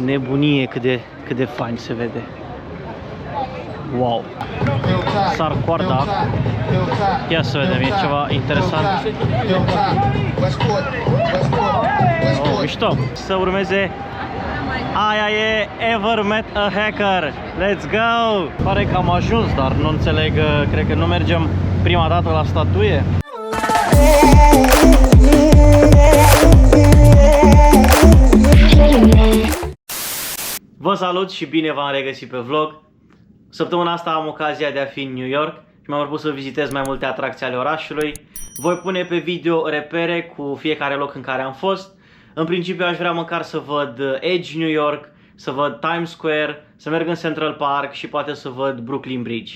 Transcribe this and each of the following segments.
nebunie cât de fain se vede. Wow! Sar coarda. Ia să vedem, e ceva interesant. Oh, mișto! Să urmeze. Aia e Ever Met a Hacker. Let's go! Pare că am ajuns, dar nu înțeleg, cred că nu mergem prima dată la statuie. Vă salut și bine v-am regăsit pe vlog. Săptămâna asta am ocazia de a fi în New York și mi-am propus să vizitez mai multe atracții ale orașului. Voi pune pe video repere cu fiecare loc în care am fost. În principiu aș vrea măcar să văd Edge New York, să văd Times Square, să merg în Central Park și poate să văd Brooklyn Bridge.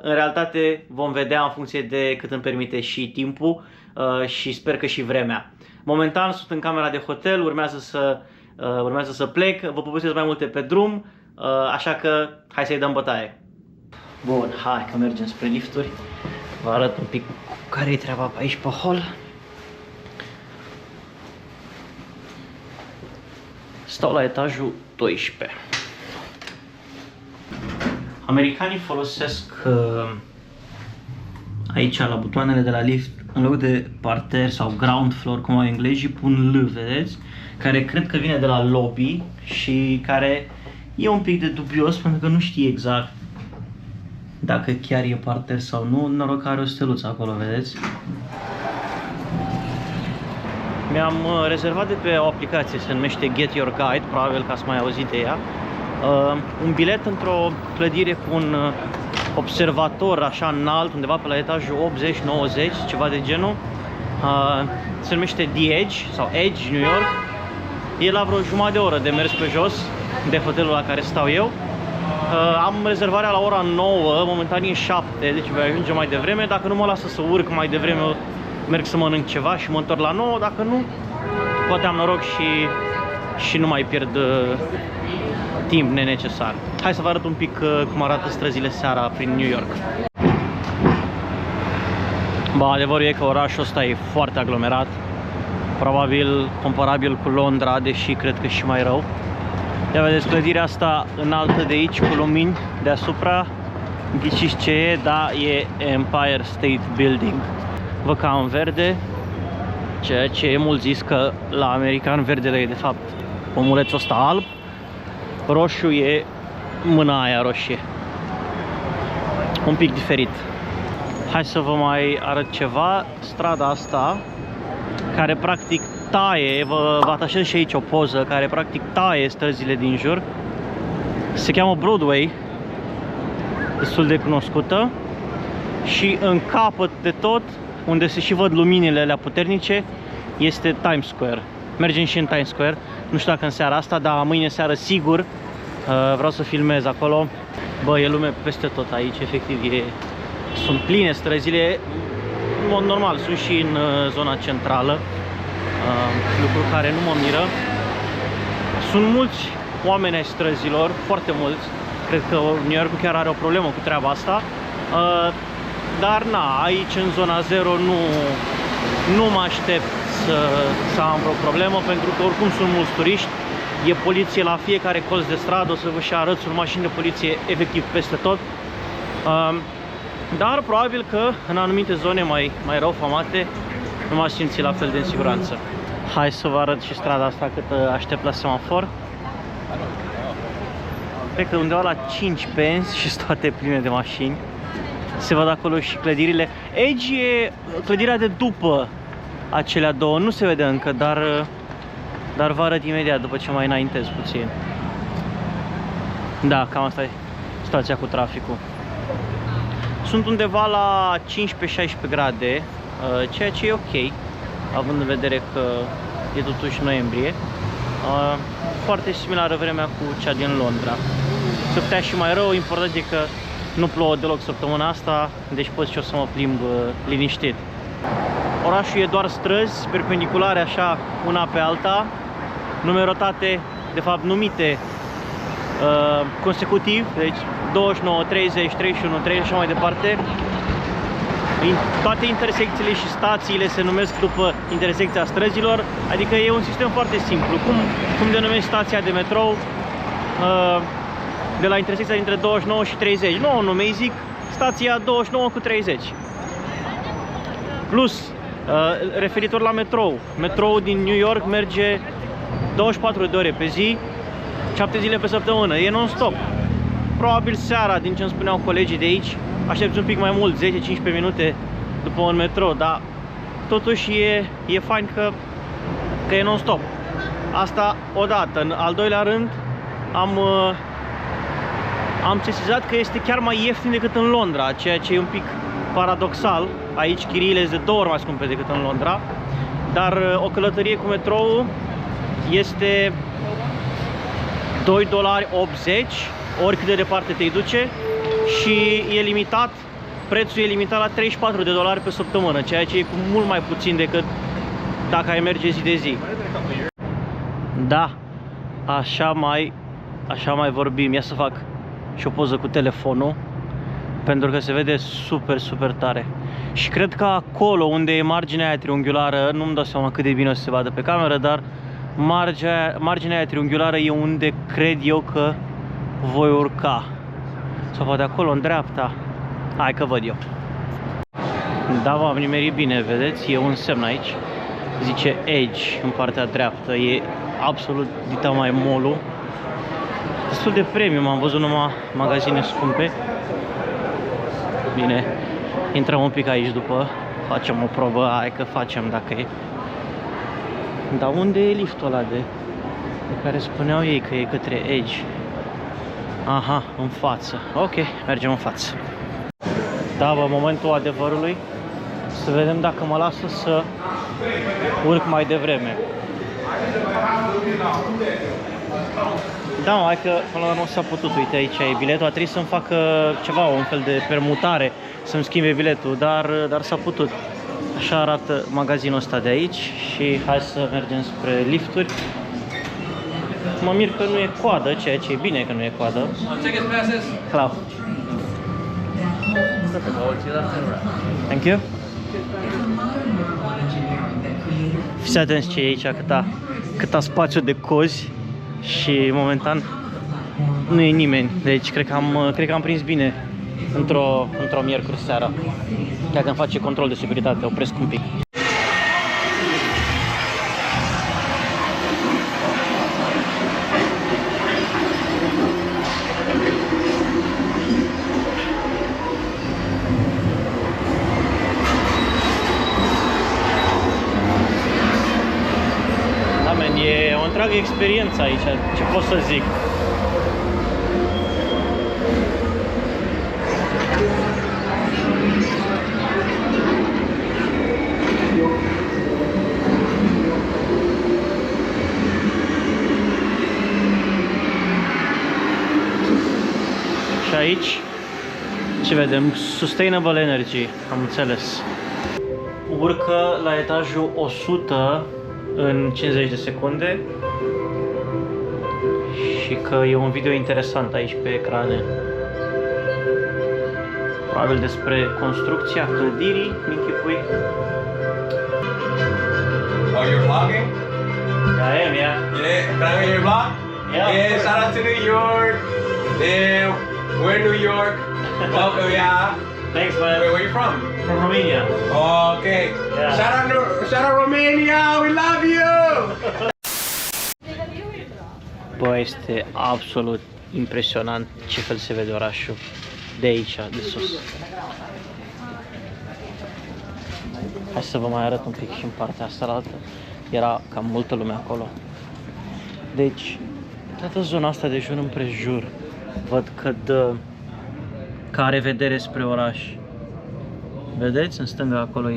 În realitate vom vedea în funcție de cât îmi permite și timpul și sper că și vremea. Momentan sunt în camera de hotel, urmează să plec, vă povestesc mai multe pe drum, așa că hai să-i dăm bătaie. Bun, hai că mergem spre lifturi. Vă arăt un pic care e treaba pe aici pe hol. Stau la etajul 12. Americanii folosesc aici la butoanele de la lift, în loc de parter sau ground floor, cum au englezii, pun L, vedeți? Care cred că vine de la lobby și care e un pic de dubios pentru că nu știe exact dacă chiar e parter sau nu. Noroc că are o steluță acolo, vedeți? Mi-am rezervat de pe o aplicație, se numește Get Your Guide, probabil că ați mai auzit de ea, un bilet într-o clădire cu un observator așa înalt, undeva pe la etajul 80-90, ceva de genul. Se numește The Edge sau Edge New York. E la vreo jumătate de oră de mers pe jos de hotelul la care stau eu. Am rezervarea la ora 9, momentan e 7, deci voi ajunge mai devreme. Dacă nu mă lasă să urc mai devreme, merg să mănânc ceva și mă întorc la 9. Dacă nu, poate am noroc și nu mai pierd timp nenecesar. Hai să vă arăt un pic cum arată străzile seara prin New York. Ba, adevărul e că orașul ăsta e foarte aglomerat. Probabil comparabil cu Londra, deși cred că și mai rău. Ia vedeți clădirea asta înaltă de aici cu lumini deasupra. Ghiciți ce e? Da, e Empire State Building. Văd că am verde, ceea ce e mult zis că la american verdele e de fapt omulețul ăsta alb. Roșu e mâna aia roșie. Un pic diferit. Hai să vă mai arăt ceva. Strada asta care practic taie, vă atașez și aici o poză, care practic taie străzile din jur. Se cheamă Broadway, destul de cunoscută. Și în capăt de tot, unde se și văd luminile alea puternice, este Times Square. Mergem și în Times Square. Nu știu dacă în seara asta, dar mâine seară sigur vreau să filmez acolo. Bă, e lume peste tot aici, efectiv sunt pline străzile. În mod normal, sunt și în zona centrală, lucru care nu mă miră. Sunt mulți oameni ai străzilor, foarte mulți. Cred că New York chiar are o problemă cu treaba asta. Dar na, aici în zona 0 nu mă aștept să am vreo problemă, pentru că oricum sunt mulți turiști. E poliție la fiecare colț de stradă, o să vă și arăt, sunt mașini de poliție efectiv peste tot. Dar probabil că în anumite zone mai rău famate nu m-aș simți la fel de în siguranță. Hai să vă arăt și strada asta cât aștept la semafor. Cred că undeva la 5 benzi și sunt toate pline de mașini. Se văd acolo și clădirile. Edge e clădirea de după acelea două, nu se vede încă, dar vă arăt imediat după ce mai înaintez puțin. Da, cam asta e situația cu traficul. Sunt undeva la 15-16 grade, ceea ce e ok, având în vedere că e totuși noiembrie. Foarte similară vremea cu cea din Londra. Se putea și mai rău, important e că nu plouă deloc săptămâna asta, deci pot și o să mă plimb liniștit. Orașul e doar străzi perpendiculare așa una pe alta, numerotate, de fapt numite consecutiv, deci 29, 30, 31, 30 și așa mai departe. Toate intersecțiile și stațiile se numesc după intersecția străzilor, adică e un sistem foarte simplu. Cum denumești stația de metrou de la intersecția dintre 29 și 30? Nu o numei, zic stația 29 cu 30. Plus, referitor la metrou, metroul din New York merge 24 de ore pe zi, 7 zile pe săptămână, e non-stop. Probabil seara, din ce îmi spuneau colegii de aici, aștepți un pic mai mult, 10-15 minute după un metrou, dar totuși e fain că e non-stop. Asta odată. În al doilea rând, am sesizat că este chiar mai ieftin decât în Londra, ceea ce e un pic paradoxal. Aici chiriile sunt de 2 ori mai scumpe decât în Londra, dar o călătorie cu metrou este $2,80, oricât de departe te duce, și e limitat, prețul e limitat la $34 pe săptămână, ceea ce e cu mult mai puțin decât dacă ai merge zi de zi. Da, așa mai vorbim. Ia să fac și o poză cu telefonul, pentru că se vede super tare. Și cred că acolo unde e marginea aia triunghiulară, nu-mi dau seama cât de bine o să se vadă pe cameră, dar marginea aia triunghiulară e unde cred eu că voi urca. Sau poate acolo în dreapta. Hai că văd eu. Da, m-am nimerit bine, vedeți? E un semn aici. Zice Edge în partea dreaptă. E absolut dita mai mall-ul. Destul de premium, am văzut numai magazine scumpe. Bine, intrăm un pic aici după, facem o probă, hai că facem dacă e. Dar unde e liftul ăla de care spuneau ei că e către Edge? Aha, în față. Ok, mergem în față. Da, bă, momentul adevărului. Să vedem dacă mă lasă să urc mai devreme. Da, hai că până la urmă s-a putut. Uite, aici e biletul. A trebuit să-mi facă ceva, un fel de permutare, să-mi schimbe biletul, dar s-a putut. Așa arată magazinul ăsta de aici și hai să mergem spre lifturi. Mă mir că nu e coadă, ceea ce e bine că nu e coadă. Hello. Thank you. Fiți atenți ce e aici, câta spațiu de cozi și momentan nu e nimeni. Deci cred că am prins bine într-o miercuri seara. Chiar că îmi face control de securitate, opresc un pic. Da, man, e o întreagă experiență aici, ce pot să zic. Și aici, ce vedem? Sustainable Energy, am înțeles. Urcă la etajul 100 în 50 de secunde și că e un video interesant aici pe ecrane. Probabil despre construcția clădirii, mi-închipui. Oh, you're vlogging? I am, yeah. Yeah, can I be your vlog? Yeah. Yeah, shout out to New York. Yeah, we're New York. Welcome, yeah. Thanks, man. Where you from? From Romania. Okay. Yeah. Shout out Romania. We love you. Bă, este absolut impresionant ce fel se vede orașul de aici, de sus. Hai să vă mai arăt un pic și în partea asta la altă. Era cam multă lume acolo. Deci, toată zona asta de jur împrejur, văd că are vedere spre oraș. Vedeți? În stânga acolo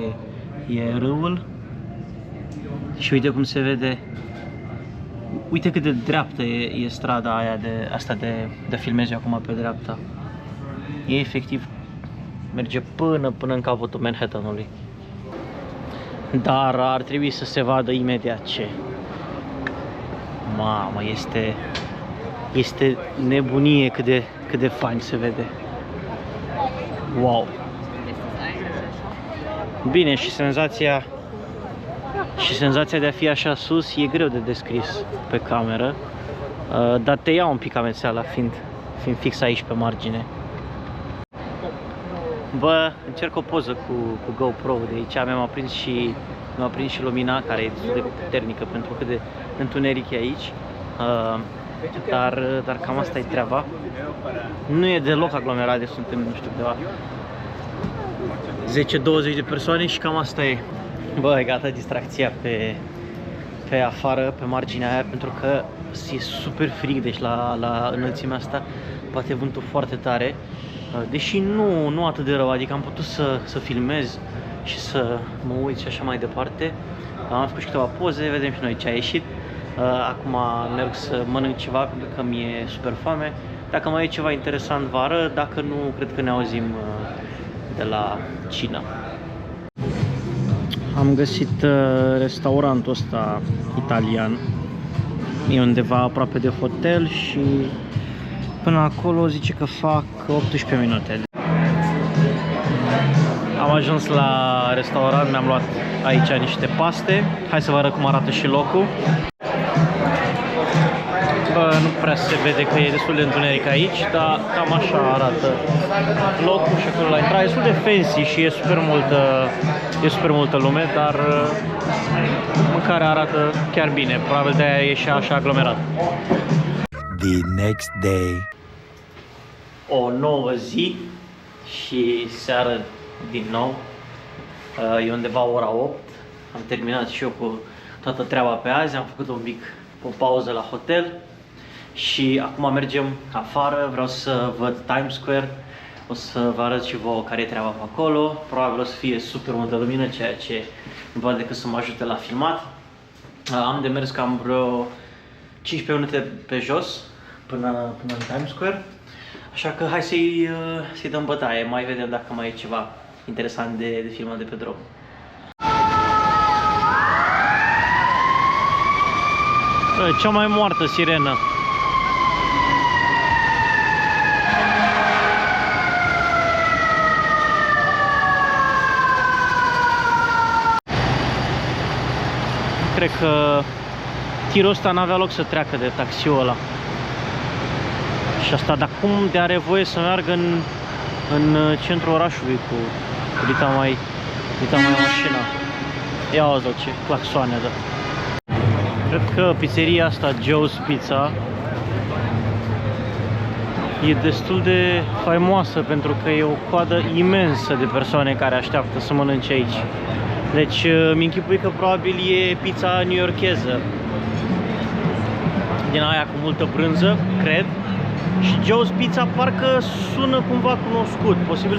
e râul. Și uite cum se vede. Uite cât de dreaptă e strada aia de filmez eu acum pe dreapta. E efectiv, merge până în capătul Manhattanului. Dar ar trebui să se vadă imediat ce. Mamă, este nebunie cât de fain se vede. Wow! Bine, și senzația de a fi așa sus e greu de descris pe cameră, dar te ia un pic amețeala fiind fix aici pe margine. Bă, încerc o poză cu GoPro de aici, mi-am aprins și lumina, care e destul de puternică pentru cât de întuneric e aici. Dar cam asta e treaba. Nu e deloc aglomerat, de suntem, nu știu, câteva 10-20 de persoane și cam asta e. Bă, e gata distracția pe afară, pe marginea aia, pentru că e super frig, deci la înălțimea asta bate vântul foarte tare. Deși nu atât de rău, adică am putut să filmez și să mă uit și așa mai departe. Am făcut și câteva poze, vedem și noi ce a ieșit. Acum merg să mănânc ceva pentru că mi-e super foame. Dacă mai e ceva interesant vă arăt, dacă nu, cred că ne auzim de la cină. Am găsit restaurantul ăsta italian. E undeva aproape de hotel și până acolo zice că fac 18 minute. Am ajuns la restaurant, mi-am luat aici niște paste. Hai să vă arăt cum arată și locul. Bă, nu prea se vede că e destul de întuneric aici, dar cam așa arată locul și acolo la intrare. E destul de fancy și e super multă lume, dar mâncarea arată chiar bine. Probabil de-aia e și așa aglomerat. The next day. O nouă zi și seară din nou. E undeva ora 8. Am terminat și eu cu toată treaba pe azi. Am făcut o pauză la hotel și acum mergem afară. Vreau să văd Times Square. O să vă arăt și vouă care e treaba pe acolo. Probabil o să fie super multă lumină, ceea ce nu poate decât să mă ajute la filmat. Am de mers cam vreo 15 minute pe jos până în Times Square. Așa că hai să-i dăm bătaie, mai vedem dacă mai e ceva interesant de filmat de pe drum. Cea mai moartă sirenă. Cred că tirul ăsta n-avea loc să treacă de taxiul ăla. Și asta, dar cum de are voie să meargă în centrul orașului cu dita mai mașina? Ia auzi ce claxoane dă. Cred că pizzeria asta, Joe's Pizza, e destul de faimoasă pentru că e o coadă imensă de persoane care așteaptă să mănânce aici. Deci mi închipui că probabil e pizza newyorkeză, din aia cu multă brânză, cred. Și Joe's Pizza parcă sună cumva cunoscut, posibil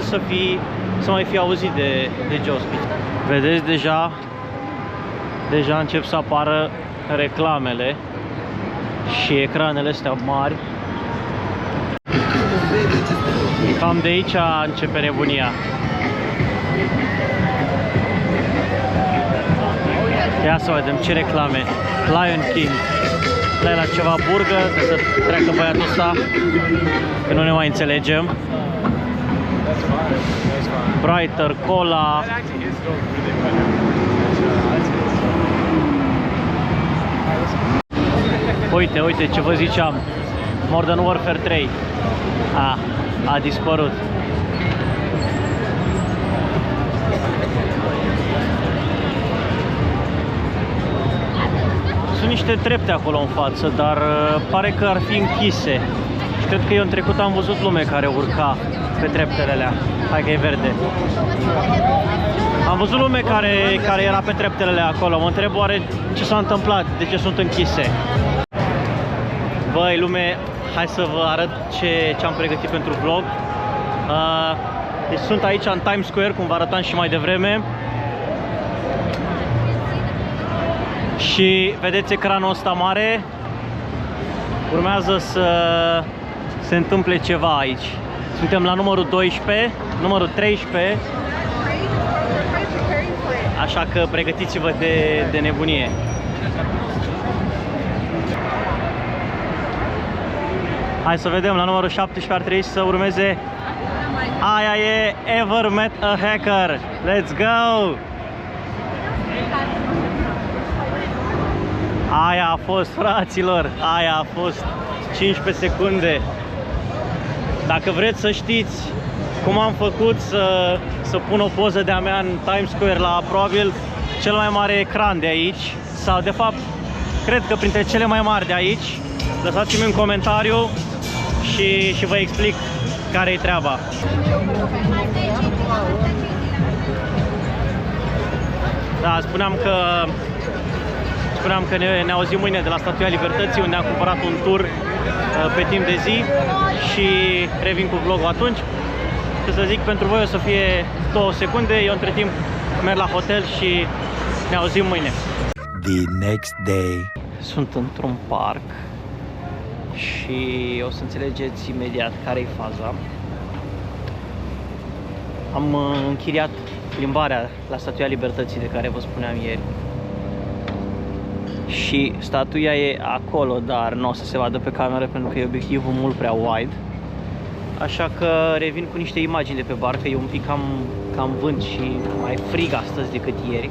să mai fi auzit de Joe's Pizza. Vedeți, deja încep să apară reclamele și ecranele astea mari. Cam de aici începe nebunia. Ia să vedem ce reclame. Lion King. Dai la ceva burgă, trebuie să treacă băiatul ăsta, că nu ne mai înțelegem. Brighter, Cola. Uite ce vă ziceam. Modern Warfare 3. A dispărut. Sunt niște trepte acolo în față, dar pare că ar fi închise. Și cred că eu în trecut am văzut lume care urca pe treptele alea. Hai că e verde. Am văzut lume care era pe treptele alea acolo. Mă întreb oare ce s-a întâmplat, de ce sunt închise. Băi, lume, hai să vă arăt ce am pregătit pentru vlog. Deci sunt aici în Times Square, cum vă arătam și mai devreme. Și vedeți ecranul ăsta mare? Urmează să se întâmple ceva aici. Suntem la numărul 12, numărul 13. Așa că pregătiți-vă de nebunie. Hai să vedem, la numărul 17 ar trebui să urmeze Aia e Ever Met a Hacker. Let's go! Aia a fost, fraților, aia a fost 15 secunde. Dacă vreți să știți cum am făcut să pun o poză de-a mea în Times Square la probabil cel mai mare ecran de aici, sau de fapt, cred că printre cele mai mari de aici, lăsați-mi un comentariu și vă explic care-i treaba. Da, spuneam că ne auzim mâine de la Statuia Libertății, unde am cumpărat un tur pe timp de zi și revin cu vlogul atunci. Ce să zic, pentru voi o să fie 2 secunde, eu între timp merg la hotel și ne auzim mâine. The next day. Sunt într-un parc și o să înțelegeți imediat care-i faza. Am închiriat plimbarea la Statuia Libertății de care vă spuneam ieri. Și statuia e acolo, dar nu o să se vadă pe cameră pentru că e obiectivul mult prea wide. Așa că revin cu niște imagini de pe barcă. E un pic cam vânt și mai frig astăzi decât ieri.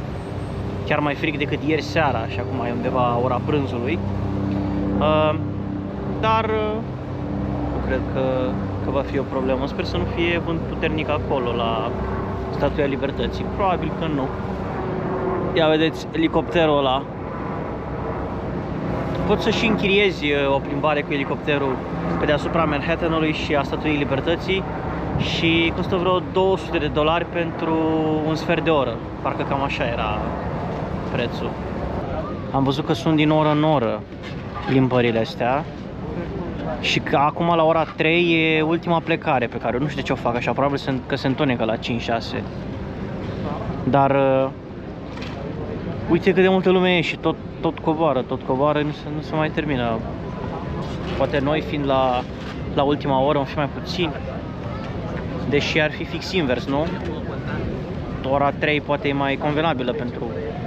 Chiar mai frig decât ieri seara, așa cum e undeva ora prânzului. Dar nu cred că va fi o problemă. Sper să nu fie vânt puternic acolo la Statuia Libertății. Probabil că nu. Ia vedeți elicopterul ăla. Poți să și închiriezi o plimbare cu elicopterul pe deasupra Manhattanului și a Statuii Libertății și costă vreo $200 pentru un sfert de oră. Parcă cam așa era prețul. Am văzut că sunt din oră în oră plimbările astea și că acum la ora 3 e ultima plecare pe care nu știu de ce o fac așa, probabil că se întonecă la 5-6. Dar uite cât de multă lume e și tot coboară, nu se mai termină. Poate noi fiind la ultima oră vom fi mai puțini, deși ar fi fix invers, nu? Ora 3 poate e mai convenabilă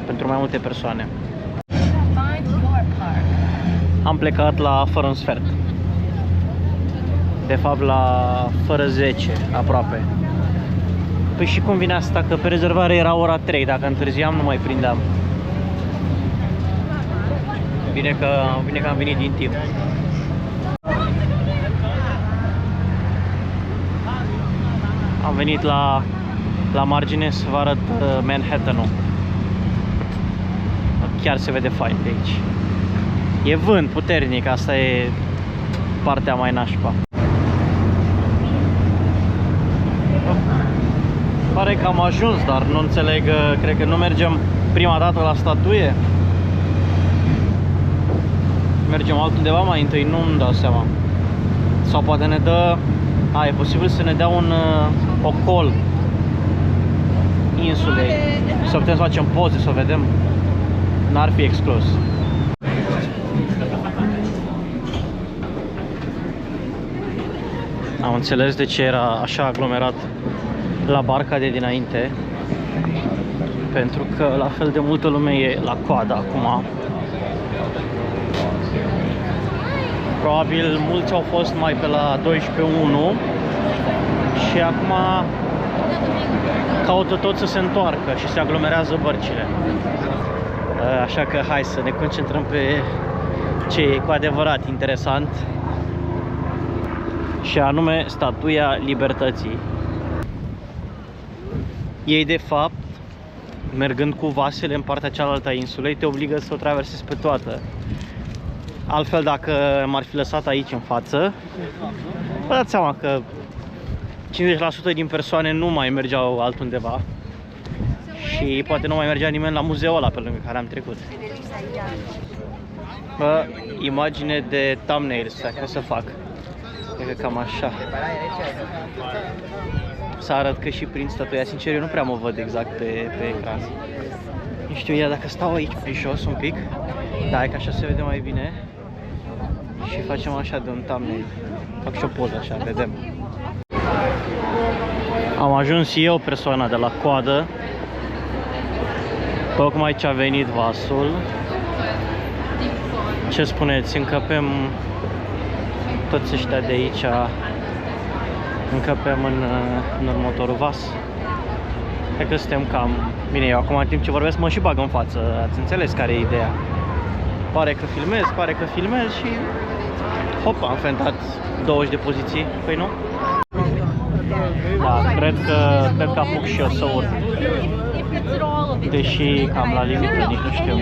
pentru mai multe persoane. Am plecat la fără un sfert. De fapt la fără 10 aproape. Păi și cum vine asta? Că pe rezervare era ora 3, dacă întârziam nu mai prindeam. Bine că am venit din timp. Am venit la margine să vă arăt Manhattan-ul. Chiar se vede fain de aici. E vânt puternic, asta e partea mai nașpa. Pare că am ajuns, dar nu înțeleg, cred că nu mergem prima dată la statuie. Mergem altundeva mai întâi, nu-mi dau seama. Sau poate ne dă... e posibil să ne dea un ocol insulei. Să putem să facem poze, să o vedem. N-ar fi exclus. Am înțeles de ce era așa aglomerat la barca de dinainte. Pentru că la fel de multă lume e la coadă acum. Probabil mulți au fost mai pe la 12-1 și acum caută tot să se întoarcă și se aglomerează bărcile. Așa că hai să ne concentrăm pe ce e cu adevărat interesant, și anume Statuia Libertății. Ei de fapt, mergând cu vasele în partea cealaltă a insulei, te obligă să o traversezi pe toată. Altfel, dacă m-ar fi lăsat aici în față, vă dați seama că 50% din persoane nu mai mergeau altundeva și poate nu mai mergea nimeni la muzeul ăla pe lângă care am trecut. Bă, imagine de thumbnail, stai, o să fac. Cred că cam așa. Să arăt că și prin statuia, sincer, eu nu prea mă văd exact pe ecran. Nu știu, ia dacă stau aici pe jos un pic, da, e că așa se vede mai bine. Și facem așa de un thumbnail. Fac și o poză așa, vedem. Am ajuns eu, persoana de la coadă. Tocmai ce a venit vasul. Ce spuneți? Încăpem toți ăștia de aici Încăpem în următorul vas. Cred că suntem cam... Bine, eu acum în timp ce vorbesc mă și bag în față. Ați înțeles care e ideea. Pare că filmez și... Hop, am fentat 20 de poziții. Păi nu? Da, cred că apuc și eu să urc. Deși cam la limită, nici nu știu.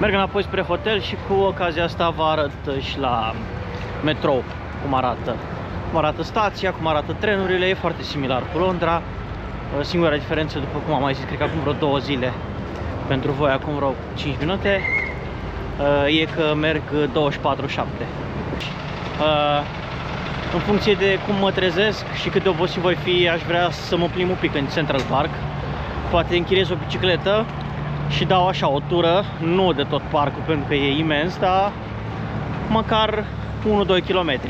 Merg înapoi spre hotel și cu ocazia asta vă arăt și la metrou cum arată. Cum arată stația, cum arată trenurile, e foarte similar cu Londra. Singura diferență, după cum am mai zis, cred că acum vreo 2 zile, pentru voi acum vreo 5 minute, e că merg 24/7. În funcție de cum mă trezesc și cât de obosit voi fi, aș vrea să mă plimb un pic în Central Park. Poate închiriez o bicicletă și dau așa o tură, nu de tot parcul pentru că e imens, dar măcar 1-2 km.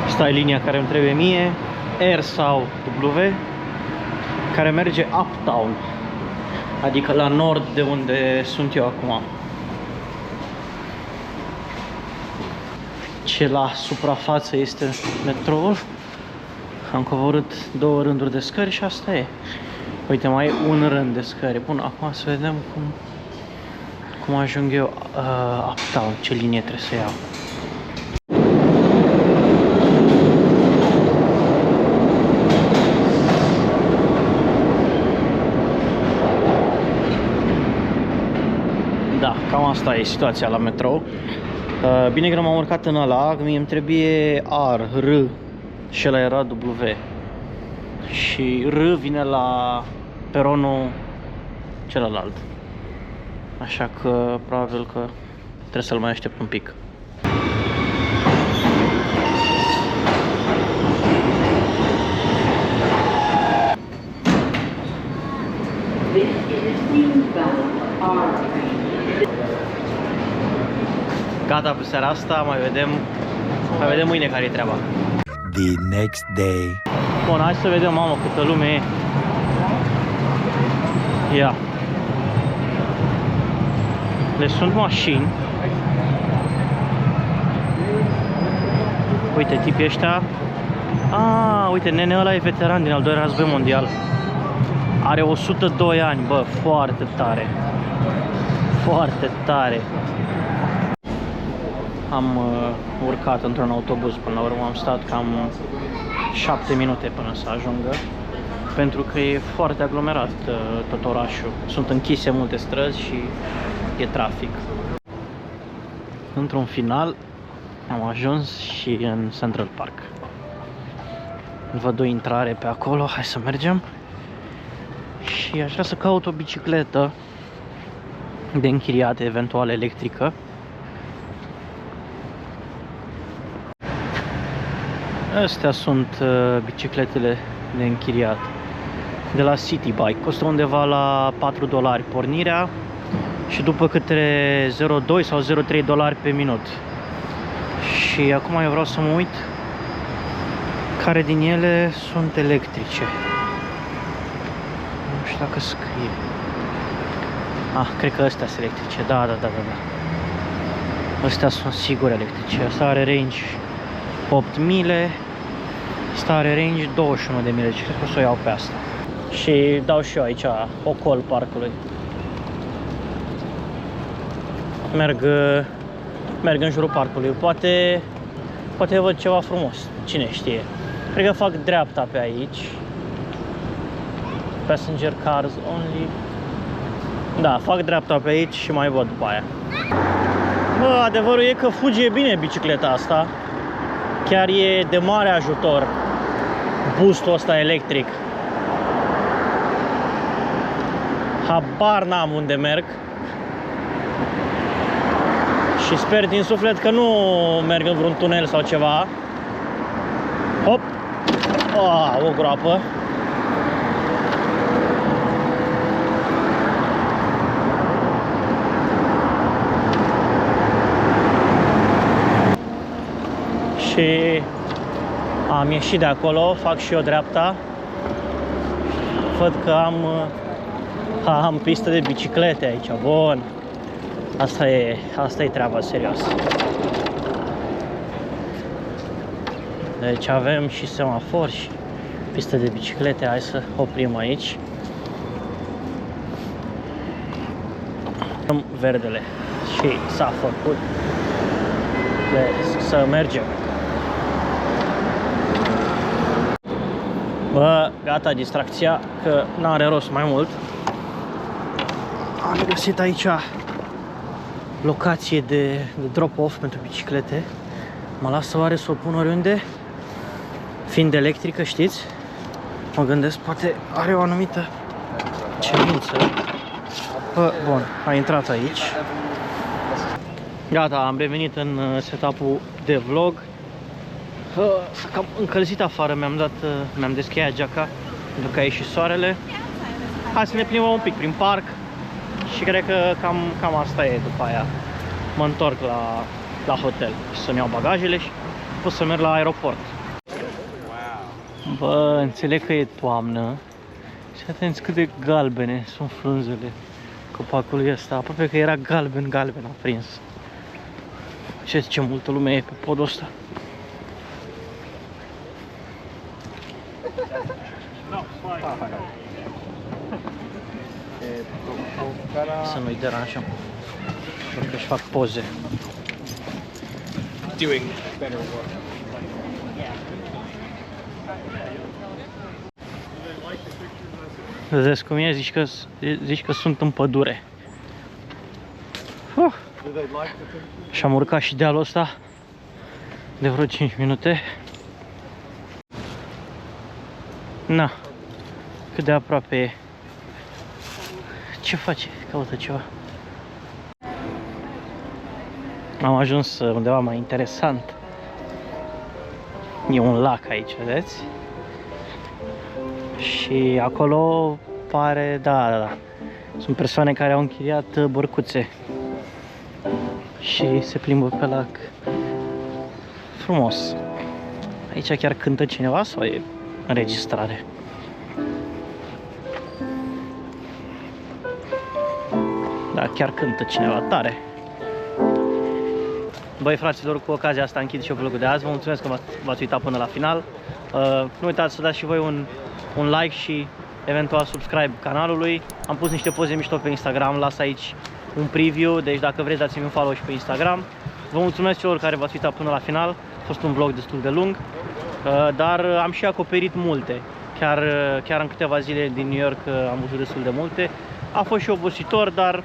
Asta e linia care îmi trebuie mie, R sau W, care merge uptown, adică la nord de unde sunt eu acum. Ce la suprafață este metroul. Am coborât 2 rânduri de scări și asta e. Uite, mai e un rând de scări. Bun, acum să vedem cum ajung eu uptown, ce linie trebuie să iau. Da, cam asta e situația la metrou. Bine că nu m-am urcat în ăla, mie îmi trebuie R și ăla era W. Și R vine la peronul celălalt. Așa că probabil că trebuie să-l mai aștept un pic. Gata pe seara asta, mai vedem mâine care e treaba. The next day. Bun, hai să vedem, mamă, câtă lume e. Ia. Deci sunt mașini. Uite, tipii ăștia. Uite, nene ăla e veteran din al 2-lea război mondial. Are 102 ani, bă, foarte tare. Foarte tare. Am urcat într-un autobuz, până la urmă am stat cam 7 minute până să ajungă, pentru că e foarte aglomerat tot orașul. Sunt închise multe străzi și e trafic. Într-un final am ajuns și în Central Park. Văd o intrare pe acolo, hai să mergem. Și aș vrea să caut o bicicletă de închiriat, eventual electrică. Astea sunt bicicletele de închiriat de la City Bike. Costă undeva la $4 pornirea și după câte 0,2 sau 0,3 dolari pe minut. Și acum eu vreau să mă uit care din ele sunt electrice. Nu știu dacă scrie. Cred că astea sunt electrice. Da. Astea sunt sigur electrice. Asta are range 8 mile. Asta are range 21 de mile. Cred că o să o iau pe asta. Și dau și eu aici ocol parcului. Merg în jurul parcului. Poate văd ceva frumos. Cine știe. Cred că fac dreapta pe aici. Passenger cars only. Da, fac dreapta pe aici și mai văd după aia. Bă, adevărul e că fuge bine bicicleta asta. Chiar e de mare ajutor boostul ăsta electric. Habar n-am unde merg. Și sper din suflet că nu merg în vreun tunel sau ceva. Hop! O groapă. Și am ieșit de acolo, fac și eu dreapta. Văd că am pistă de biciclete aici. Bun. Asta e treaba serioasă. Deci avem și semafor și pistă de biciclete. Hai să oprim aici. Verdele și s-a făcut. Să mergem. Bă, gata distracția, că n-are rost mai mult. Am găsit aici locație de drop-off pentru biciclete. Mă lasă oare să o pun oriunde? Fiind electrică, știți? Mă gândesc, poate are o anumită cerință. Bă, bun, a intrat aici. Gata, am revenit în setup-ul de vlog. S-a cam încălzit afară, mi-am descheiat geaca pentru că a ieșit soarele. Hai să ne plimbăm un pic prin parc și cred că cam asta e după aia. Mă întorc la hotel și să-mi iau bagajele și pot să merg la aeroport. Bă, înțeleg că e toamnă și atenți cât de galbene sunt frunzele copacului ăsta. Aproape că era galben aprins. Ce multă lume e pe podul ăsta. Să nu-i deranjăm, pentru că își fac poze. Doing better work. Vedeți cum e? Zici că sunt în pădure. Și am urcat și dealul ăsta de vreo 5 minute. Na, cât de aproape e. Ce face? Caută ceva. Am ajuns undeva mai interesant. E un lac aici, vedeți? Și acolo pare, da. Sunt persoane care au închiriat bărcuțe și se plimbă pe lac. Frumos. Aici chiar cântă cineva sau e înregistrare? Da, chiar cântă cineva tare. Băi fraților, cu ocazia asta închid și eu vlogul de azi. Vă mulțumesc că v-ați uitat până la final. Nu uitați să dați și voi un like și eventual subscribe canalului. Am pus niște poze mișto pe Instagram, las aici un preview, deci dacă vreți dați-mi un follow și pe Instagram. Vă mulțumesc celor care v-ați uitat până la final. A fost un vlog destul de lung, dar am și acoperit multe. Chiar în câteva zile din New York am văzut destul de multe. A fost și obositor, dar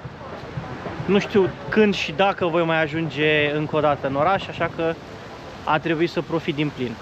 nu știu când și dacă voi mai ajunge încă o dată în oraș, așa că a trebuit să profit din plin.